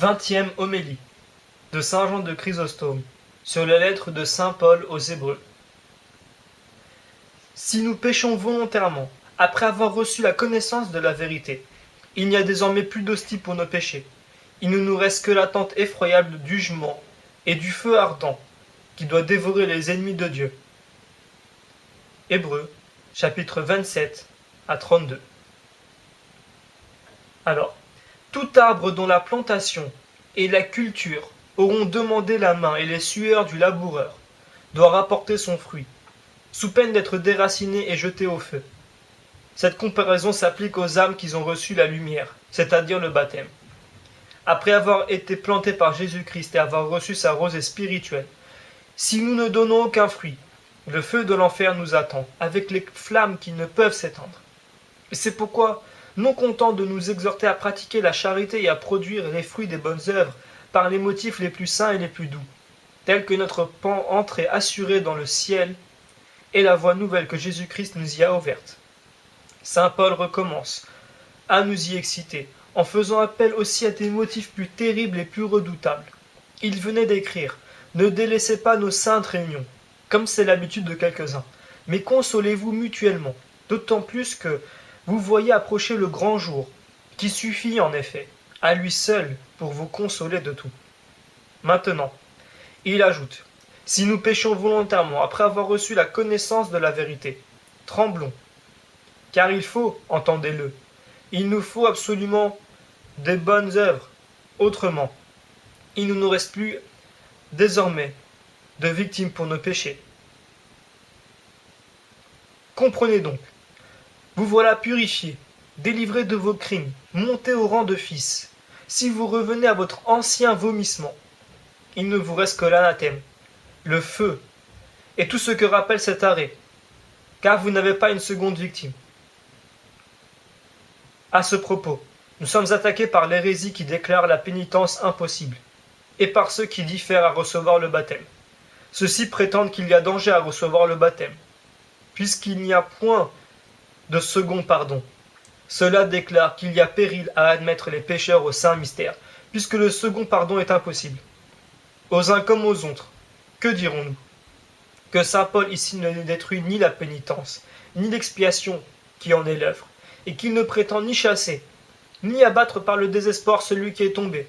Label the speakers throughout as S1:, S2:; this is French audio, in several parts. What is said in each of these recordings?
S1: 20e homélie de saint Jean de Chrysostome sur les lettres de saint Paul aux Hébreux. Si nous péchons volontairement, après avoir reçu la connaissance de la vérité, il n'y a désormais plus d'hostie pour nos péchés. Il ne nous reste que l'attente effroyable du jugement et du feu ardent qui doit dévorer les ennemis de Dieu. Hébreux, chapitre 27 à 32. Alors, tout arbre dont la plantation et la culture auront demandé la main et les sueurs du laboureur doit rapporter son fruit, sous peine d'être déraciné et jeté au feu. Cette comparaison s'applique aux âmes qui ont reçu la lumière, c'est-à-dire le baptême. Après avoir été plantés par Jésus-Christ et avoir reçu sa rosée spirituelle, si nous ne donnons aucun fruit, le feu de l'enfer nous attend, avec les flammes qui ne peuvent s'éteindre. Et c'est pourquoi, non content de nous exhorter à pratiquer la charité et à produire les fruits des bonnes œuvres par les motifs les plus saints et les plus doux, tels que notre entrée assurée dans le ciel et la voie nouvelle que Jésus-Christ nous y a ouverte. Saint Paul recommence à nous y exciter, en faisant appel aussi à des motifs plus terribles et plus redoutables. Il venait d'écrire « Ne délaissez pas nos saintes réunions », comme c'est l'habitude de quelques-uns, mais consolez-vous mutuellement, d'autant plus que vous voyez approcher le grand jour, qui suffit en effet, à lui seul, pour vous consoler de tout. Maintenant, il ajoute « Si nous péchons volontairement après avoir reçu la connaissance de la vérité, tremblons, car il faut, entendez-le, il nous faut absolument des bonnes œuvres. Autrement, il ne nous reste plus désormais de victimes pour nos péchés. Comprenez donc, vous voilà purifiés, délivrés de vos crimes, montés au rang de fils. Si vous revenez à votre ancien vomissement, il ne vous reste que l'anathème, le feu, et tout ce que rappelle cet arrêt, car vous n'avez pas une seconde victime. À ce propos, nous sommes attaqués par l'hérésie qui déclare la pénitence impossible, et par ceux qui diffèrent à recevoir le baptême. Ceux-ci prétendent qu'il y a danger à recevoir le baptême, puisqu'il n'y a point de second pardon. Cela déclare qu'il y a péril à admettre les pécheurs au saint mystère, puisque le second pardon est impossible. Aux uns comme aux autres, que dirons-nous? Que saint Paul ici ne détruit ni la pénitence, ni l'expiation qui en est l'œuvre, et qu'il ne prétend ni chasser, ni abattre par le désespoir celui qui est tombé.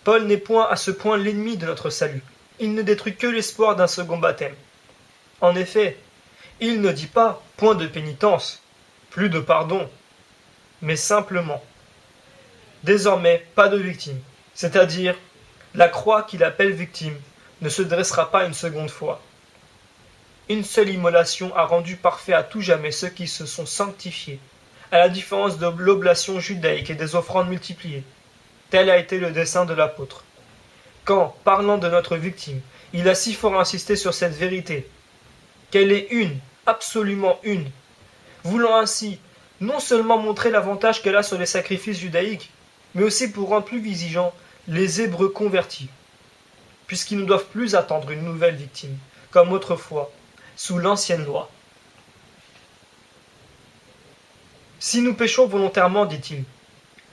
S1: Paul n'est point à ce point l'ennemi de notre salut. Il ne détruit que l'espoir d'un second baptême. En effet, il ne dit pas point de pénitence, plus de pardon, mais simplement désormais pas de victime, c'est-à-dire la croix qu'il appelle victime ne se dressera pas une seconde fois. Une seule immolation a rendu parfait à tout jamais ceux qui se sont sanctifiés, à la différence de l'oblation judaïque et des offrandes multipliées. Tel a été le dessein de l'apôtre. Quand, parlant de notre victime, il a si fort insisté sur cette vérité, qu'elle est une, absolument une, voulant ainsi non seulement montrer l'avantage qu'elle a sur les sacrifices judaïques, mais aussi pour rendre plus vigilant les Hébreux convertis, puisqu'ils ne doivent plus attendre une nouvelle victime, comme autrefois, sous l'ancienne loi. Si nous péchons volontairement, dit-il,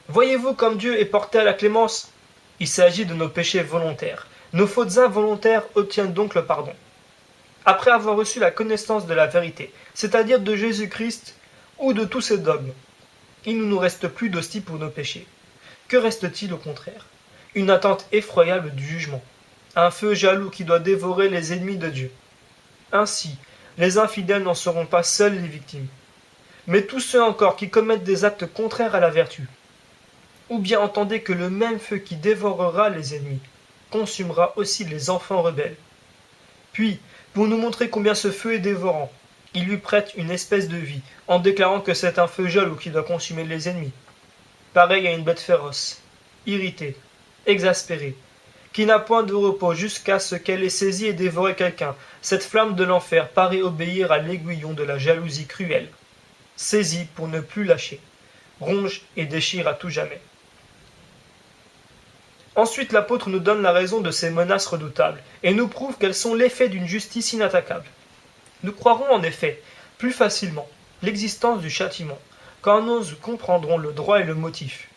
S1: voyez-vous comme Dieu est porté à la clémence? Il s'agit de nos péchés volontaires. Nos fautes involontaires obtiennent donc le pardon. Après avoir reçu la connaissance de la vérité, c'est-à-dire de Jésus-Christ ou de tous ses dogmes, il ne nous reste plus d'hostie pour nos péchés. Que reste-t-il au contraire? Une attente effroyable du jugement, un feu jaloux qui doit dévorer les ennemis de Dieu. Ainsi, les infidèles n'en seront pas seuls les victimes, mais tous ceux encore qui commettent des actes contraires à la vertu. Ou bien entendez que le même feu qui dévorera les ennemis consumera aussi les enfants rebelles. Puis, pour nous montrer combien ce feu est dévorant, il lui prête une espèce de vie, en déclarant que c'est un feu jaloux qui doit consumer les ennemis. Pareil à une bête féroce, irritée, exaspérée, qui n'a point de repos jusqu'à ce qu'elle ait saisi et dévoré quelqu'un. Cette flamme de l'enfer paraît obéir à l'aiguillon de la jalousie cruelle, saisie pour ne plus lâcher, ronge et déchire à tout jamais. Ensuite, l'apôtre nous donne la raison de ces menaces redoutables et nous prouve qu'elles sont l'effet d'une justice inattaquable. Nous croirons en effet plus facilement l'existence du châtiment quand nous comprendrons le droit et le motif.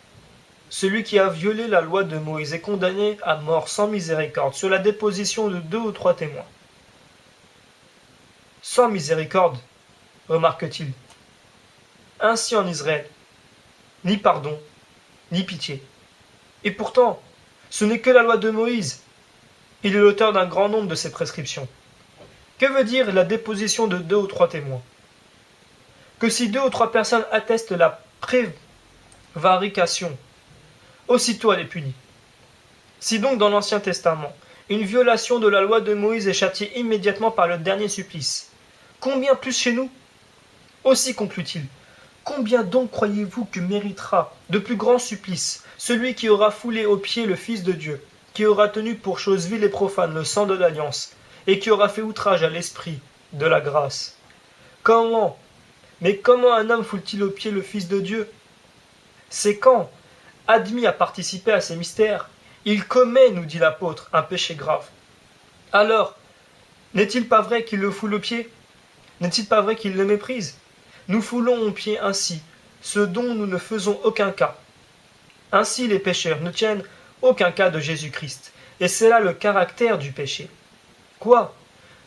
S1: celui qui a violé la loi de Moïse est condamné à mort sans miséricorde sur la déposition de 2 ou 3 témoins. Sans miséricorde, remarque-t-il. Ainsi en Israël, ni pardon, ni pitié. Et pourtant, ce n'est que la loi de Moïse. Il est l'auteur d'un grand nombre de ces prescriptions. Que veut dire la déposition de 2 ou 3 témoins? Que si 2 ou 3 personnes attestent la prévarication, aussitôt elle est punie. Si donc dans l'Ancien Testament, une violation de la loi de Moïse est châtiée immédiatement par le dernier supplice, combien plus chez nous? Aussi conclut-il, combien donc croyez-vous que méritera de plus grands supplices celui qui aura foulé aux pieds le Fils de Dieu, qui aura tenu pour chose vile et profane le sang de l'alliance, et qui aura fait outrage à l'esprit de la grâce? Comment? Mais comment un homme foule-t-il aux pieds le Fils de Dieu? C'est quand, admis à participer à ces mystères, il commet, nous dit l'apôtre, un péché grave. Alors, n'est-il pas vrai qu'il le foule aux pieds? N'est-il pas vrai qu'il le méprise? Nous foulons aux pieds ainsi ce dont nous ne faisons aucun cas. Ainsi les pécheurs ne tiennent aucun cas de Jésus-Christ, et c'est là le caractère du péché. Quoi?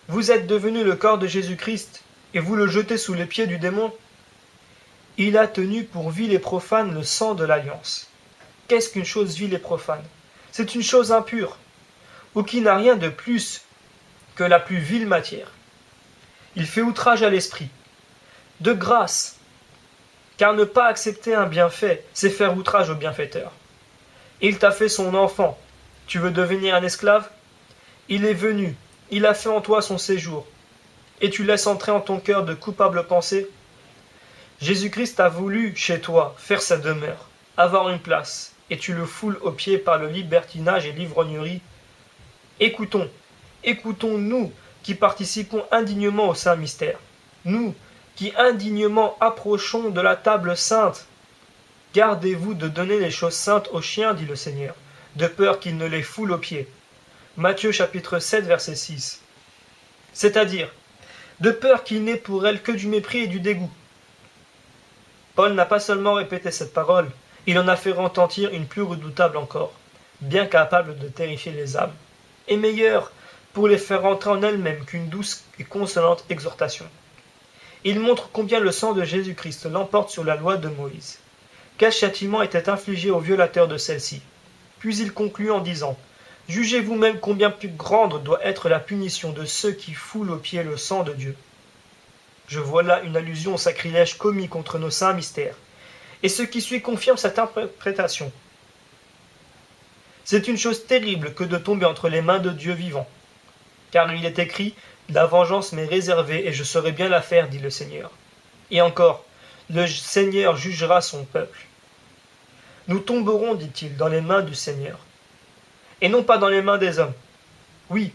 S1: Vous êtes devenu le corps de Jésus-Christ, et vous le jetez sous les pieds du démon? Il a tenu pour vil et profane le sang de l'alliance. Qu'est-ce qu'une chose vile et profane? C'est une chose impure, ou qui n'a rien de plus que la plus vile matière. Il fait outrage à l'esprit. De grâce, car ne pas accepter un bienfait, c'est faire outrage au bienfaiteur. Il t'a fait son enfant. Tu veux devenir un esclave? Il est venu, il a fait en toi son séjour, et tu laisses entrer en ton cœur de coupables pensées? Jésus-Christ a voulu, chez toi, faire sa demeure, avoir une place, et tu le foules aux pieds par le libertinage et l'ivrognerie. Écoutons, écoutons-nous qui participons indignement au saint mystère, nous qui indignement approchons de la table sainte. Gardez-vous de donner les choses saintes aux chiens, dit le Seigneur, de peur qu'ils ne les foulent aux pieds. Matthieu chapitre 7, verset 6. C'est-à-dire, de peur qu'il n'ait pour elles que du mépris et du dégoût. Paul n'a pas seulement répété cette parole, il en a fait retentir une plus redoutable encore, bien capable de terrifier les âmes, et meilleure pour les faire entrer en elles-mêmes qu'une douce et consolante exhortation. Il montre combien le sang de Jésus-Christ l'emporte sur la loi de Moïse. Quel châtiment était infligé aux violateurs de celle-ci? Puis il conclut en disant « Jugez vous-même combien plus grande doit être la punition de ceux qui foulent aux pieds le sang de Dieu. » Je vois là une allusion au sacrilège commis contre nos saints mystères, et ce qui suit confirme cette interprétation. C'est une chose terrible que de tomber entre les mains de Dieu vivant, car il est écrit « La vengeance m'est réservée et je saurai bien la faire, dit le Seigneur. » Et encore, le Seigneur jugera son peuple. Nous tomberons, dit-il, dans les mains du Seigneur, et non pas dans les mains des hommes. Oui,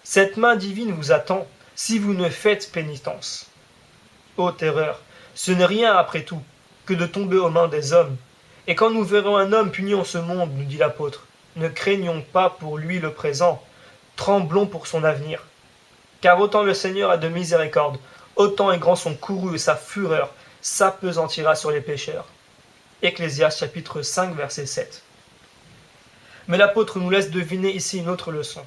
S1: cette main divine vous attend si vous ne faites pénitence. Ô terreur, ce n'est rien après tout que de tomber aux mains des hommes. Et quand nous verrons un homme puni en ce monde, nous dit l'apôtre, ne craignons pas pour lui le présent, tremblons pour son avenir. Car autant le Seigneur a de miséricorde, autant est grand son courroux et sa fureur s'apesantira sur les pécheurs. Ecclésiaste chapitre 5 verset 7. Mais l'apôtre nous laisse deviner ici une autre leçon.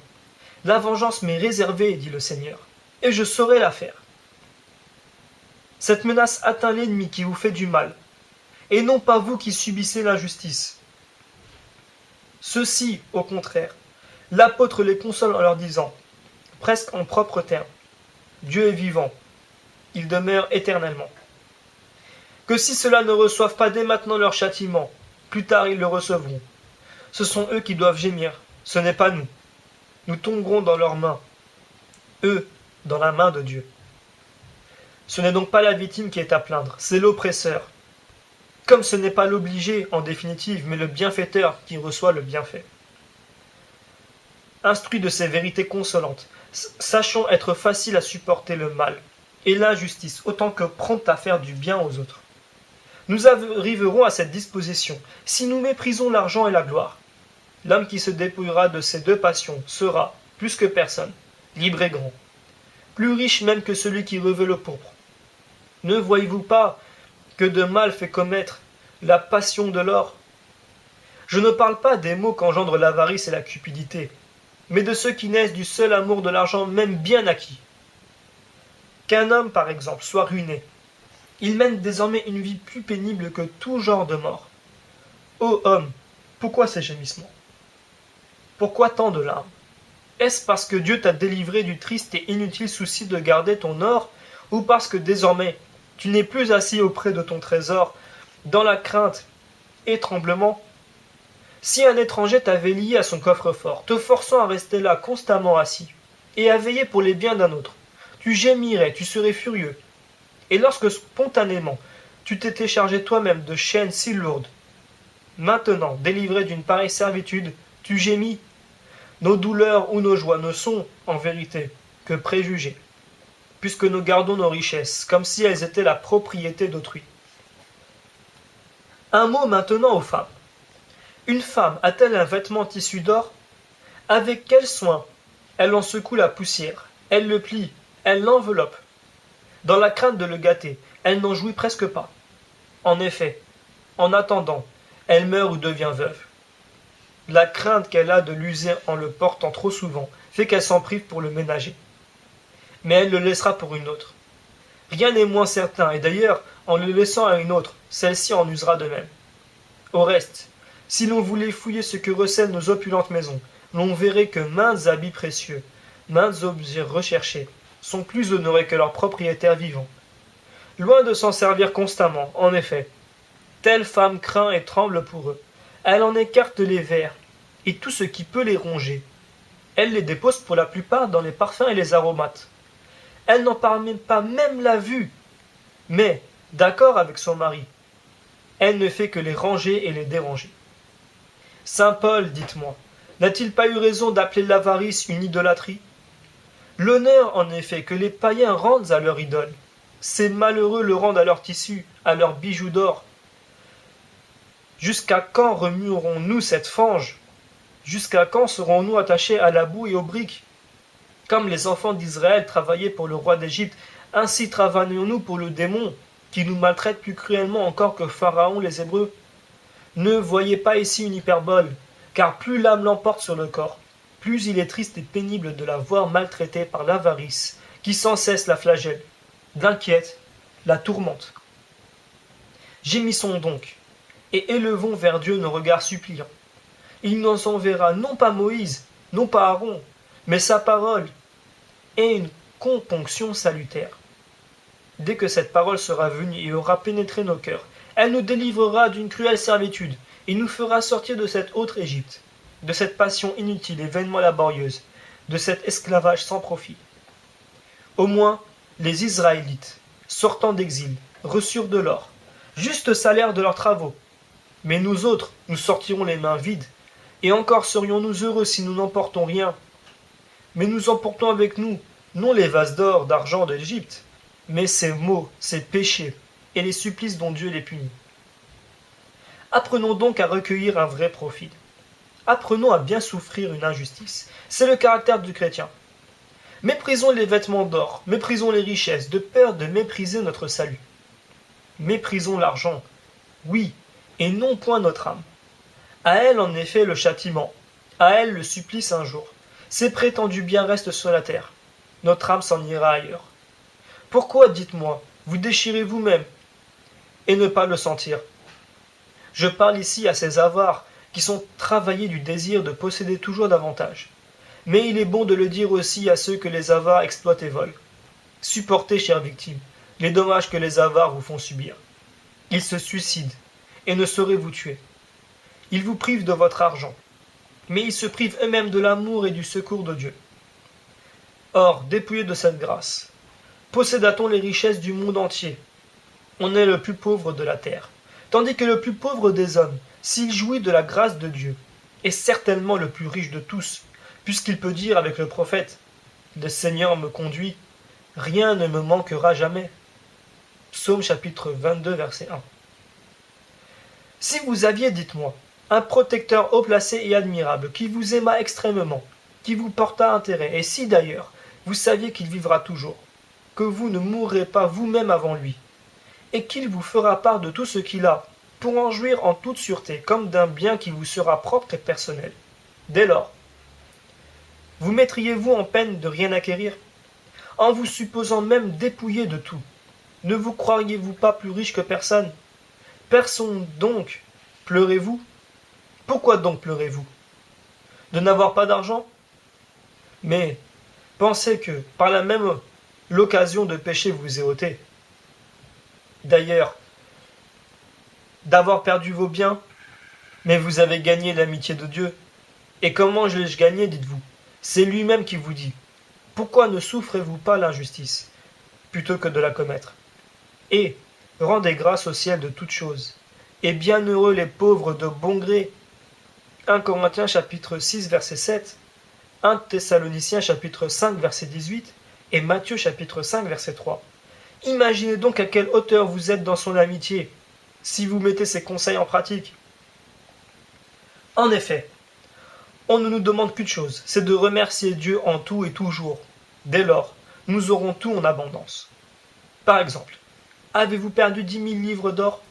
S1: La vengeance m'est réservée, dit le Seigneur, et je saurai la faire. Cette menace atteint l'ennemi qui vous fait du mal, et non pas vous qui subissez l'injustice. Ceux-ci, au contraire, l'apôtre les console en leur disant, presque en propres termes, Dieu est vivant, il demeure éternellement. Que si ceux-là ne reçoivent pas dès maintenant leur châtiment, plus tard ils le recevront. Ce sont eux qui doivent gémir, ce n'est pas nous. Nous tomberons dans leurs mains, eux dans la main de Dieu. Ce n'est donc pas la victime qui est à plaindre, c'est l'oppresseur. Comme ce n'est pas l'obligé en définitive, mais le bienfaiteur qui reçoit le bienfait. Instruits de ces vérités consolantes, sachons être faciles à supporter le mal et l'injustice autant que promptes à faire du bien aux autres. Nous arriverons à cette disposition si nous méprisons l'argent et la gloire. L'homme qui se dépouillera de ces deux passions sera, plus que personne, libre et grand, plus riche même que celui qui revêt le pourpre. Ne voyez-vous pas que de mal fait commettre la passion de l'or? Je ne parle pas des maux qu'engendrent l'avarice et la cupidité, mais de ceux qui naissent du seul amour de l'argent même bien acquis. Qu'un homme, par exemple, soit ruiné, il mène désormais une vie plus pénible que tout genre de mort. Ô homme, pourquoi ces gémissements? Pourquoi tant de larmes? Est-ce parce que Dieu t'a délivré du triste et inutile souci de garder ton or, ou parce que désormais tu n'es plus assis auprès de ton trésor, dans la crainte et tremblement? Si un étranger t'avait lié à son coffre-fort, te forçant à rester là constamment assis, et à veiller pour les biens d'un autre, tu gémirais, tu serais furieux. Et lorsque spontanément tu t'étais chargé toi-même de chaînes si lourdes, maintenant, délivré d'une pareille servitude, tu gémis. Nos douleurs ou nos joies ne sont, en vérité, que préjugés, puisque nous gardons nos richesses comme si elles étaient la propriété d'autrui. Un mot maintenant aux femmes. Une femme a-t-elle un vêtement tissu d'or? Avec quel soin elle en secoue la poussière, elle le plie, elle l'enveloppe. Dans la crainte de le gâter, elle n'en jouit presque pas. En effet, en attendant, elle meurt ou devient veuve. La crainte qu'elle a de l'user en le portant trop souvent fait qu'elle s'en prive pour le ménager. Mais elle le laissera pour une autre. Rien n'est moins certain, et d'ailleurs, en le laissant à une autre, celle-ci en usera de même. Au reste, si l'on voulait fouiller ce que recèlent nos opulentes maisons, l'on verrait que maints habits précieux, maints objets recherchés, sont plus honorés que leurs propriétaires vivants. Loin de s'en servir constamment, en effet, telle femme craint et tremble pour eux. Elle en écarte les vers et tout ce qui peut les ronger. Elle les dépose pour la plupart dans les parfums et les aromates. Elle n'en permet pas même la vue, mais, d'accord avec son mari, elle ne fait que les ranger et les déranger. Saint Paul, dites-moi, n'a-t-il pas eu raison d'appeler l'avarice une idolâtrie? L'honneur, en effet, que les païens rendent à leur idole, ces malheureux le rendent à leur tissu, à leurs bijoux d'or. Jusqu'à quand remuerons-nous cette fange? Jusqu'à quand serons-nous attachés à la boue et aux briques? Comme les enfants d'Israël travaillaient pour le roi d'Égypte, ainsi travaillons-nous pour le démon, qui nous maltraite plus cruellement encore que Pharaon les Hébreux. Ne voyez pas ici une hyperbole, car plus l'âme l'emporte sur le corps, plus il est triste et pénible de la voir maltraitée par l'avarice, qui sans cesse la flagelle, l'inquiète, la tourmente. Gémissons donc, et élevons vers Dieu nos regards suppliants. Il nous enverra non pas Moïse, non pas Aaron, mais sa parole et une componction salutaire. Dès que cette parole sera venue et aura pénétré nos cœurs, elle nous délivrera d'une cruelle servitude et nous fera sortir de cette autre Égypte, de cette passion inutile et vainement laborieuse, de cet esclavage sans profit. Au moins, les Israélites, sortant d'exil, reçurent de l'or, juste salaire de leurs travaux. Mais nous autres, nous sortirons les mains vides, et encore serions-nous heureux si nous n'emportons rien. Mais nous emportons avec nous, non les vases d'or, d'argent d'Égypte, mais ces maux, ces péchés, et les supplices dont Dieu les punit. Apprenons donc à recueillir un vrai profit. Apprenons à bien souffrir une injustice. C'est le caractère du chrétien. Méprisons les vêtements d'or, méprisons les richesses, de peur de mépriser notre salut. Méprisons l'argent, oui, et non point notre âme. À elle en effet le châtiment, à elle le supplice un jour. Ses prétendus biens restent sur la terre. Notre âme s'en ira ailleurs. Pourquoi, dites-moi, vous déchirez vous-même et ne pas le sentir? Je parle ici à ces avares qui sont travaillés du désir de posséder toujours davantage. Mais il est bon de le dire aussi à ceux que les avares exploitent et volent. Supportez, chères victimes, les dommages que les avares vous font subir. Ils se suicident et ne sauraient vous tuer. Ils vous privent de votre argent, mais ils se privent eux-mêmes de l'amour et du secours de Dieu. Or, dépouillés de cette grâce, posséda-t-on les richesses du monde entier? On est le plus pauvre de la terre, tandis que le plus pauvre des hommes, s'il jouit de la grâce de Dieu, est certainement le plus riche de tous, puisqu'il peut dire avec le prophète « Le Seigneur me conduit, rien ne me manquera jamais ». Psaume chapitre 22, verset 1. Si vous aviez, dites-moi, un protecteur haut placé et admirable, qui vous aima extrêmement, qui vous porta intérêt, et si d'ailleurs vous saviez qu'il vivra toujours, que vous ne mourrez pas vous-même avant lui, et qu'il vous fera part de tout ce qu'il a, pour en jouir en toute sûreté, comme d'un bien qui vous sera propre et personnel. Dès lors, vous mettriez-vous en peine de rien acquérir, en vous supposant même dépouillé de tout? Ne vous croiriez-vous pas plus riche que personne? Personne donc, pleurez-vous? Pourquoi donc pleurez-vous? De n'avoir pas d'argent? Mais pensez que, par la même l'occasion de pécher vous est ôtée. D'ailleurs, d'avoir perdu vos biens, mais vous avez gagné l'amitié de Dieu. Et comment je l'ai-je gagné, dites-vous? C'est lui-même qui vous dit. Pourquoi ne souffrez-vous pas l'injustice, plutôt que de la commettre? Et rendez grâce au ciel de toutes choses. Et bienheureux les pauvres de bon gré. 1 Corinthiens chapitre 6 verset 7, 1 Thessaloniciens chapitre 5 verset 18 et Matthieu chapitre 5 verset 3. Imaginez donc à quelle hauteur vous êtes dans son amitié, si vous mettez ces conseils en pratique. En effet, on ne nous demande qu'une chose, c'est de remercier Dieu en tout et toujours. Dès lors, nous aurons tout en abondance. Par exemple, avez-vous perdu 10 000 livres d'or?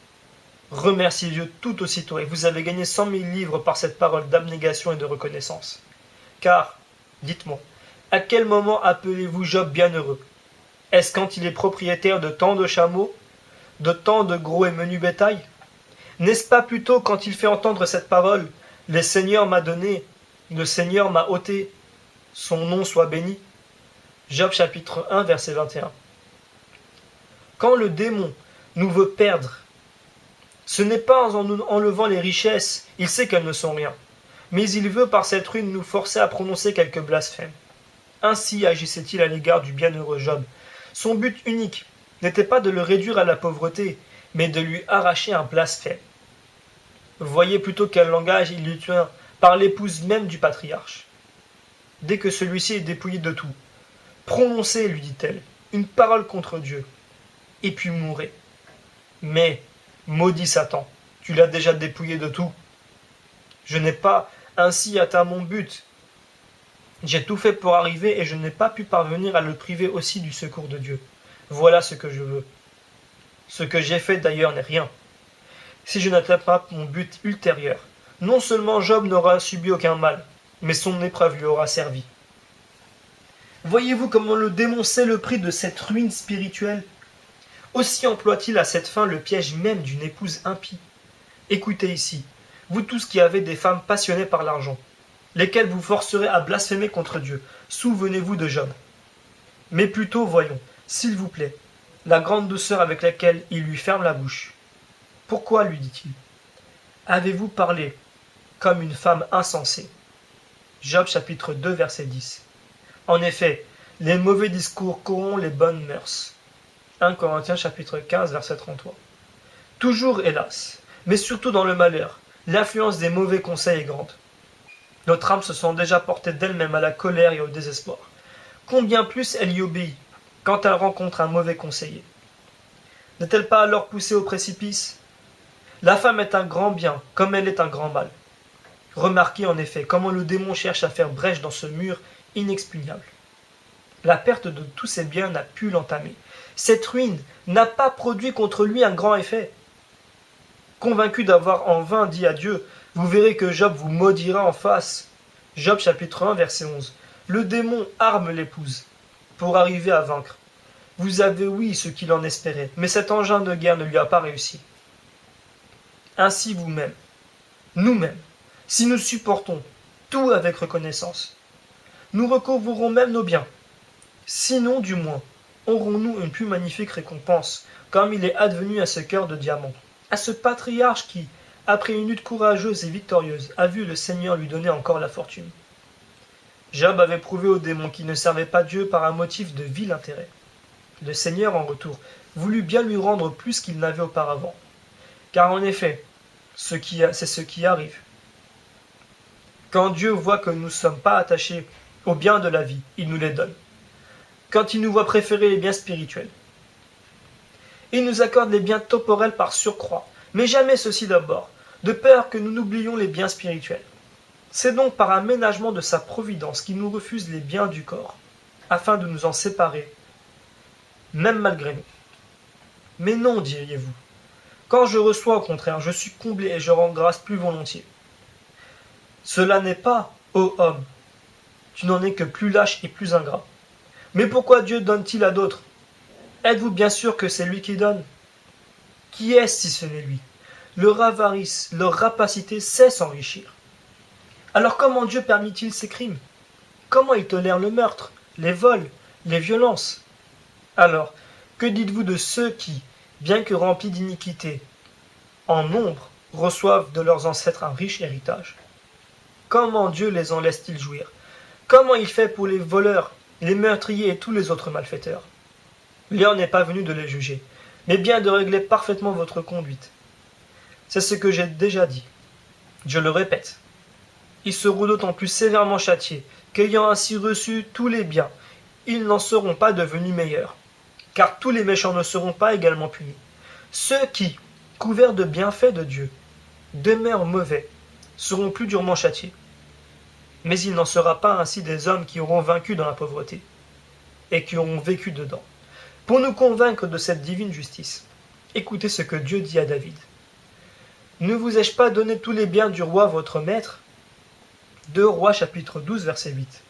S1: Remerciez Dieu tout aussitôt et vous avez gagné 100 000 livres par cette parole d'abnégation et de reconnaissance. Car, dites-moi, à quel moment appelez-vous Job bienheureux? Est-ce quand il est propriétaire de tant de chameaux, de tant de gros et menus bétail? N'est-ce pas plutôt quand il fait entendre cette parole, le Seigneur m'a donné, le Seigneur m'a ôté, son nom soit béni? Job chapitre 1 verset 21. Quand le démon nous veut perdre, ce n'est pas en nous enlevant les richesses, il sait qu'elles ne sont rien, mais il veut par cette ruine nous forcer à prononcer quelques blasphèmes. Ainsi agissait-il à l'égard du bienheureux Job. Son but unique n'était pas de le réduire à la pauvreté, mais de lui arracher un blasphème. Voyez plutôt quel langage il lui tient par l'épouse même du patriarche. Dès que celui-ci est dépouillé de tout, prononcez, lui dit-elle, une parole contre Dieu, et puis mourrez. Mais, maudit Satan, tu l'as déjà dépouillé de tout. Je n'ai pas ainsi atteint mon but. J'ai tout fait pour arriver et je n'ai pas pu parvenir à le priver aussi du secours de Dieu. Voilà ce que je veux. Ce que j'ai fait d'ailleurs n'est rien. Si je n'atteins pas mon but ultérieur, non seulement Job n'aura subi aucun mal, mais son épreuve lui aura servi. Voyez-vous comment le démon sait le prix de cette ruine spirituelle? Aussi emploie-t-il à cette fin le piège même d'une épouse impie. Écoutez ici, vous tous qui avez des femmes passionnées par l'argent, lesquelles vous forcerez à blasphémer contre Dieu, souvenez-vous de Job. Mais plutôt voyons, s'il vous plaît, la grande douceur avec laquelle il lui ferme la bouche. Pourquoi, lui dit-il, avez-vous parlé comme une femme insensée? Job chapitre 2 verset 10. En effet, les mauvais discours corrompent les bonnes mœurs. 1 Corinthiens chapitre 15 verset 33. Toujours, hélas, mais surtout dans le malheur, l'influence des mauvais conseils est grande. Notre âme se sent déjà portée d'elle-même à la colère et au désespoir. Combien plus elle y obéit quand elle rencontre un mauvais conseiller? N'est-elle pas alors poussée au précipice? La femme est un grand bien, comme elle est un grand mal. Remarquez en effet comment le démon cherche à faire brèche dans ce mur inexpugnable. La perte de tous ses biens n'a pu l'entamer. Cette ruine n'a pas produit contre lui un grand effet. Convaincu d'avoir en vain dit à Dieu, vous verrez que Job vous maudira en face. Job chapitre 1 verset 11. Le démon arme l'épouse pour arriver à vaincre. Vous avez oui ce qu'il en espérait, mais cet engin de guerre ne lui a pas réussi. Ainsi vous-même, nous-mêmes, si nous supportons tout avec reconnaissance, nous recouvrerons même nos biens. Sinon, du moins, aurons-nous une plus magnifique récompense, comme il est advenu à ce cœur de diamant, à ce patriarche qui, après une lutte courageuse et victorieuse, a vu le Seigneur lui donner encore la fortune. Job avait prouvé au démon qu'il ne servait pas Dieu par un motif de vil intérêt. Le Seigneur, en retour, voulut bien lui rendre plus qu'il n'avait auparavant. Car en effet, c'est ce qui arrive. Quand Dieu voit que nous ne sommes pas attachés aux biens de la vie, il nous les donne. Quand il nous voit préférer les biens spirituels, il nous accorde les biens temporels par surcroît, mais jamais ceci d'abord, de peur que nous n'oublions les biens spirituels. C'est donc par aménagement de sa providence qu'il nous refuse les biens du corps, afin de nous en séparer, même malgré nous. Mais non, diriez-vous, Quand je reçois, au contraire, je suis comblé et je rends grâce plus volontiers. Cela n'est pas, ô homme, tu n'en es que plus lâche et plus ingrat. Mais pourquoi Dieu donne-t-il à d'autres? Êtes-vous bien sûr que c'est lui qui donne? Qui est-ce si ce n'est lui? Leur avarice, leur rapacité sait s'enrichir. Alors comment Dieu permit-il ces crimes? Comment il tolère le meurtre, les vols, les violences? Alors, que dites-vous de ceux qui, bien que remplis d'iniquité, en nombre, reçoivent de leurs ancêtres un riche héritage? Comment Dieu les en laisse-t-il jouir? Comment il fait pour les voleurs, les meurtriers et tous les autres malfaiteurs? L'heure n'est pas venue de les juger, mais bien de régler parfaitement votre conduite. C'est ce que j'ai déjà dit. Je le répète. Ils seront d'autant plus sévèrement châtiés qu'ayant ainsi reçu tous les biens, ils n'en seront pas devenus meilleurs, car tous les méchants ne seront pas également punis. Ceux qui, couverts de bienfaits de Dieu, demeurent mauvais, seront plus durement châtiés. Mais il n'en sera pas ainsi des hommes qui auront vaincu dans la pauvreté, et qui auront vécu dedans. Pour nous convaincre de cette divine justice, écoutez ce que Dieu dit à David. Ne vous ai-je pas donné tous les biens du roi votre maître? 2 Rois chapitre 12 verset 8.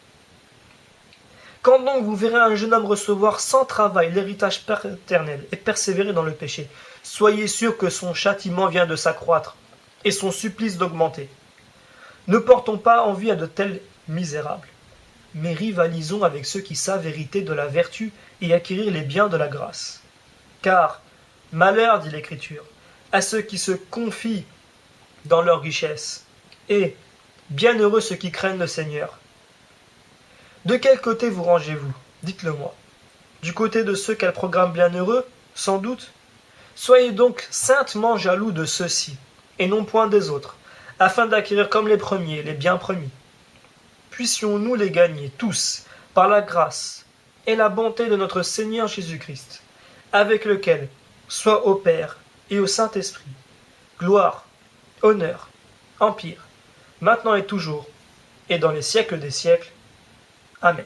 S1: Quand donc vous verrez un jeune homme recevoir sans travail l'héritage paternel et persévérer dans le péché, soyez sûr que son châtiment vient de s'accroître et son supplice d'augmenter. Ne portons pas envie à de tels misérables, mais rivalisons avec ceux qui savent hériter de la vertu et acquérir les biens de la grâce. Car, malheur, dit l'Écriture, à ceux qui se confient dans leur richesse, et bienheureux ceux qui craignent le Seigneur. De quel côté vous rangez-vous? Dites-le moi. Du côté de ceux qu'elle programme bienheureux, sans doute? Soyez donc saintement jaloux de ceux-ci, et non point des autres, afin d'acquérir comme les premiers les biens promis. Puissions-nous les gagner tous, par la grâce et la bonté de notre Seigneur Jésus-Christ, avec lequel, soit au Père et au Saint-Esprit, gloire, honneur, empire, maintenant et toujours, et dans les siècles des siècles. Amen.